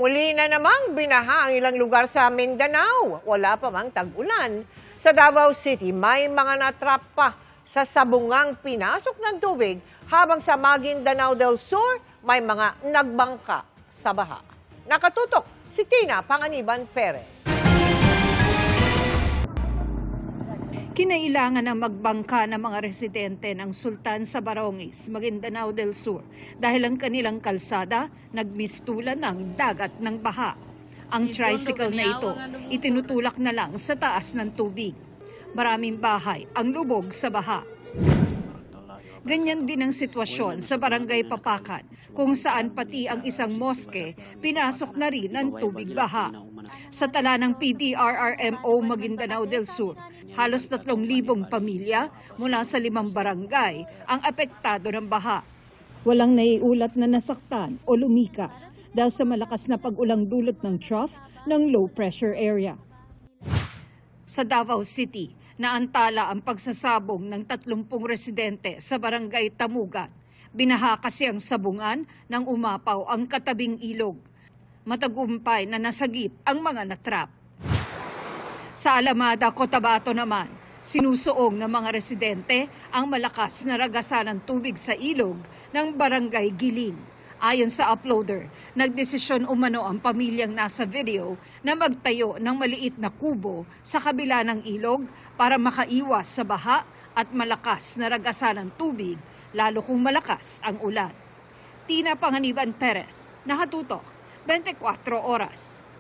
Muli na namang binaha ang ilang lugar sa Mindanao. Wala pa mang tag-ulan. Sa Davao City, may mga natrap pa sa sabungang pinasok ng tubig, habang sa Maguindanao del Sur, may mga nagbangka sa baha. Nakatutok si Tina Panganiban Perez. Kinailangan ng magbangka ng mga residente ng Sultan sa Barongis, Maguindanao del Sur dahil ang kanilang kalsada nagmistulan ng dagat ng baha. Ang tricycle na ito itinutulak na lang sa taas ng tubig. Maraming bahay ang lubog sa baha. Ganyan din ang sitwasyon sa Barangay Papakan, kung saan pati ang isang moske pinasok na rin ng tubig baha. Sa tala ng PDRRMO Maguindanao del Sur, halos 3,000 pamilya mula sa 5 barangay ang apektado ng baha. Walang naiulat na nasaktan o lumikas dahil sa malakas na pag-ulang dulot ng trough ng low pressure area. Sa Davao City, naantala ang pagsasabong ng 30 residente sa Barangay Tamugan. Binaha kasi ang sabungan nang umapaw ang katabing ilog. Matagumpay na nasagip ang mga natrap. Sa Alamada, Cotabato naman, sinusuong ng mga residente ang malakas na ragasan ng tubig sa ilog ng Barangay Giling. Ayon sa uploader, nagdesisyon umano ang pamilyang nasa video na magtayo ng maliit na kubo sa kabila ng ilog para makaiwas sa baha at malakas na ragasan ng tubig, lalo kung malakas ang ulan. Tina Panganiban Perez, nakatutok, 24 oras.